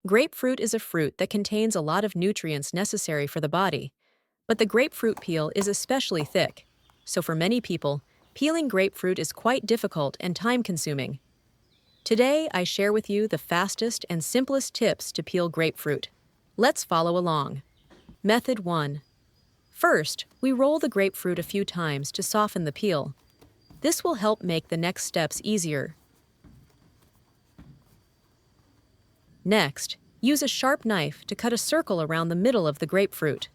Grapefruit is a fruit that contains a lot of nutrients necessary for the body, but the grapefruit peel is especially thick. So for many people, peeling grapefruit is quite difficult and time-consuming. Today, I share with you the fastest and simplest tips to peel grapefruit. Let's follow along. Method 1. First, we roll the grapefruit a few times to soften the peel. This will help make the next steps easier. Next, use a sharp knife to cut a circle around the middle of the grapefruit.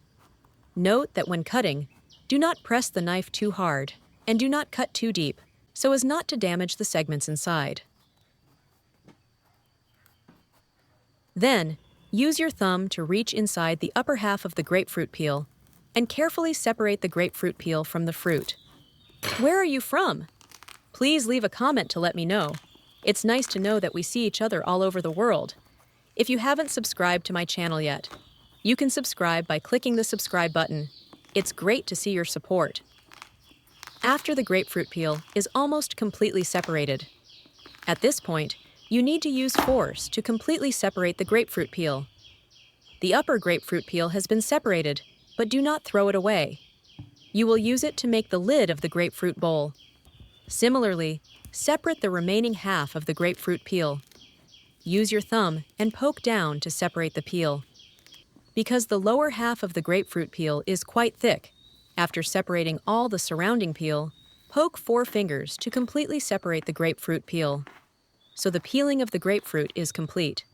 Note that when cutting, do not press the knife too hard, and do not cut too deep, so as not to damage the segments inside. Then, use your thumb to reach inside the upper half of the grapefruit peel and carefully separate the grapefruit peel from the fruit. Where are you from? Please leave a comment to let me know. It's nice to know that we see each other all over the world. If you haven't subscribed to my channel yet, you can subscribe by clicking the subscribe button. It's great to see your support. After the grapefruit peel is almost completely separated. At this point, you need to use force to completely separate the grapefruit peel. The upper grapefruit peel has been separated, but do not throw it away. You will use it to make the lid of the grapefruit bowl. Similarly, separate the remaining half of the grapefruit peel. Use your thumb and poke down to separate the peel. Because the lower half of the grapefruit peel is quite thick, after separating all the surrounding peel, poke 4 fingers to completely separate the grapefruit peel, so the peeling of the grapefruit is complete.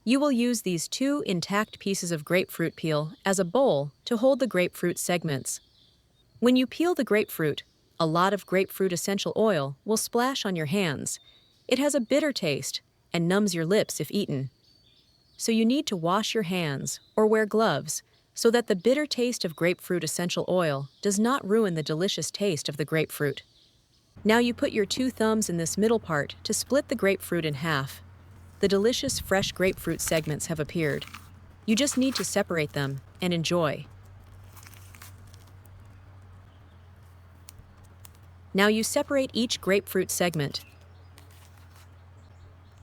You will use these 2 intact pieces of grapefruit peel as a bowl to hold the grapefruit segments. When you peel the grapefruit, a lot of grapefruit essential oil will splash on your hands. It has a bitter taste and numbs your lips if eaten. So you need to wash your hands or wear gloves so that the bitter taste of grapefruit essential oil does not ruin the delicious taste of the grapefruit. Now you put your 2 thumbs in this middle part to split the grapefruit in half. The delicious fresh grapefruit segments have appeared. You just need to separate them and enjoy. Now you separate each grapefruit segment.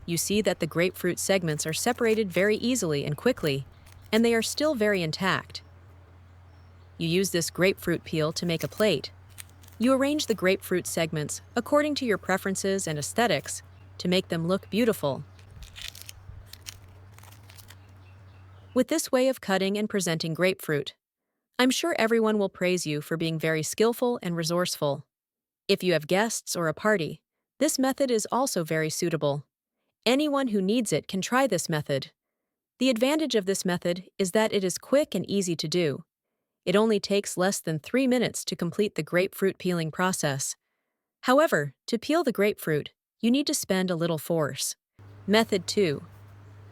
You see that the grapefruit segments are separated very easily and quickly, and they are still very intact. You use this grapefruit peel to make a plate. You arrange the grapefruit segments according to your preferences and aesthetics to make them look beautiful. With this way of cutting and presenting grapefruit, I'm sure everyone will praise you for being very skillful and resourceful. If you have guests or a party, this method is also very suitable. Anyone who needs it can try this method. The advantage of this method is that it is quick and easy to do. It only takes less than 3 minutes to complete the grapefruit peeling process. However, to peel the grapefruit, you need to spend a little force. Method 2.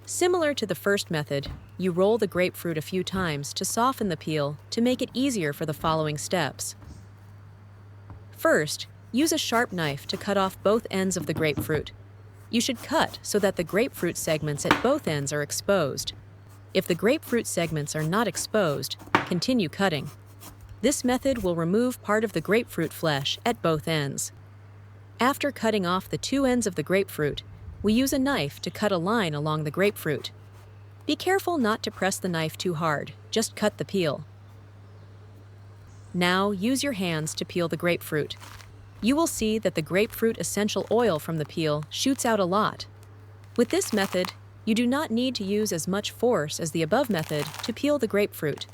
Similar to the first method, you roll the grapefruit a few times to soften the peel to make it easier for the following steps. First, use a sharp knife to cut off both ends of the grapefruit. You should cut so that the grapefruit segments at both ends are exposed. If the grapefruit segments are not exposed, continue cutting. This method will remove part of the grapefruit flesh at both ends. After cutting off the 2 ends of the grapefruit, we use a knife to cut a line along the grapefruit. Be careful not to press the knife too hard, just cut the peel. Now use your hands to peel the grapefruit. You will see that the grapefruit essential oil from the peel shoots out a lot. With this method, you do not need to use as much force as the above method to peel the grapefruit.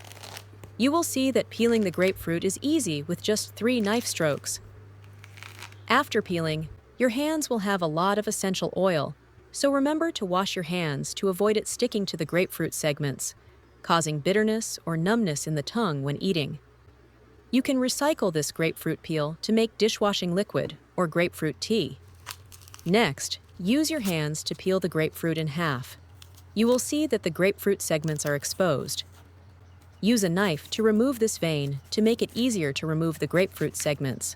You will see that peeling the grapefruit is easy with just 3 knife strokes. After peeling, your hands will have a lot of essential oil, so remember to wash your hands to avoid it sticking to the grapefruit segments, causing bitterness or numbness in the tongue when eating. You can recycle this grapefruit peel to make dishwashing liquid or grapefruit tea. Next, use your hands to peel the grapefruit in half. You will see that the grapefruit segments are exposed. Use a knife to remove this vein to make it easier to remove the grapefruit segments.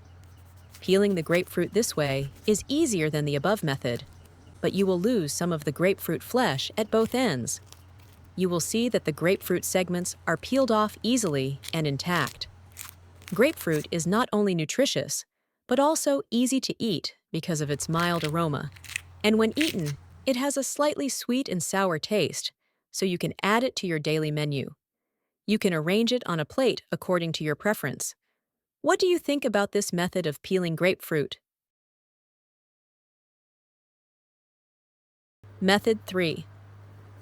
Peeling the grapefruit this way is easier than the above method, but you will lose some of the grapefruit flesh at both ends. You will see that the grapefruit segments are peeled off easily and intact. Grapefruit is not only nutritious, but also easy to eat because of its mild aroma. And when eaten, It has a slightly sweet and sour taste, so you can add it to your daily menu. You can arrange it on a plate according to your preference. What do you think about this method of peeling grapefruit? Method 3.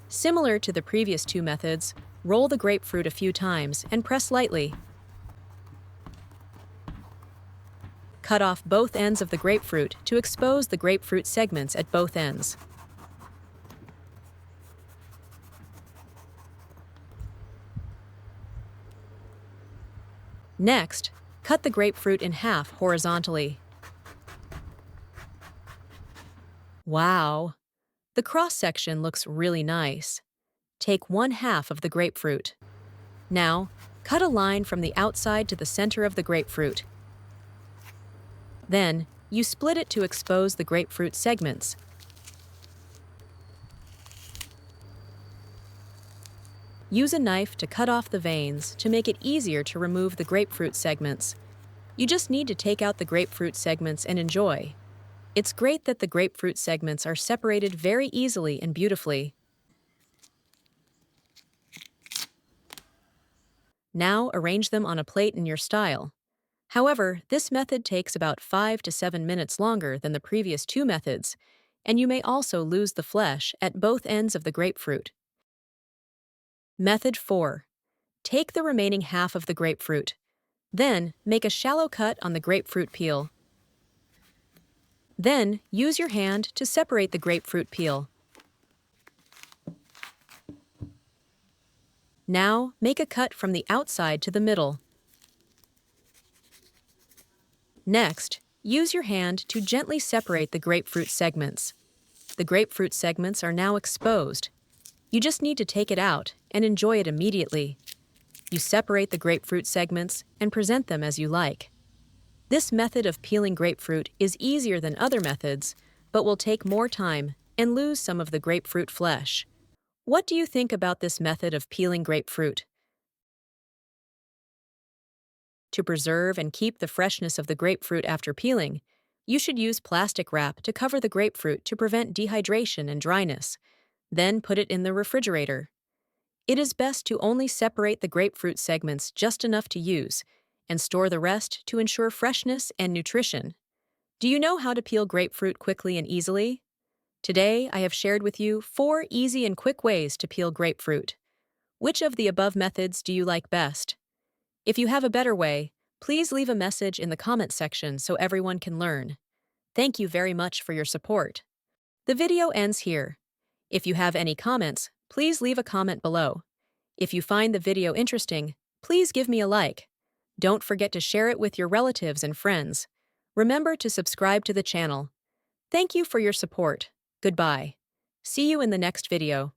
Similar to the previous two methods, roll the grapefruit a few times and press lightly. Cut off both ends of the grapefruit to expose the grapefruit segments at both ends. Next, cut the grapefruit in half horizontally. Wow! The cross-section looks really nice. Take 1/2 of the grapefruit. Now, cut a line from the outside to the center of the grapefruit. Then, you split it to expose the grapefruit segments. Use a knife to cut off the veins to make it easier to remove the grapefruit segments. You just need to take out the grapefruit segments and enjoy. It's great that the grapefruit segments are separated very easily and beautifully. Now arrange them on a plate in your style. However, this method takes about 5 to 7 minutes longer than the previous two methods, and you may also lose the flesh at both ends of the grapefruit. Method 4. Take the remaining half of the grapefruit. Then, make a shallow cut on the grapefruit peel. Then, use your hand to separate the grapefruit peel. Now, make a cut from the outside to the middle. Next, use your hand to gently separate the grapefruit segments. The grapefruit segments are now exposed. You just need to take it out and enjoy it immediately. You separate the grapefruit segments and present them as you like. This method of peeling grapefruit is easier than other methods, but will take more time and lose some of the grapefruit flesh. What do you think about this method of peeling grapefruit? To preserve and keep the freshness of the grapefruit after peeling, you should use plastic wrap to cover the grapefruit to prevent dehydration and dryness. Then put it in the refrigerator. It is best to only separate the grapefruit segments just enough to use, and store the rest to ensure freshness and nutrition. Do you know how to peel grapefruit quickly and easily? Today, I have shared with you 4 easy and quick ways to peel grapefruit. Which of the above methods do you like best? If you have a better way, please leave a message in the comment section so everyone can learn. Thank you very much for your support. The video ends here. If you have any comments, please leave a comment below. If you find the video interesting, please give me a like. Don't forget to share it with your relatives and friends. Remember to subscribe to the channel. Thank you for your support. Goodbye. See you in the next video.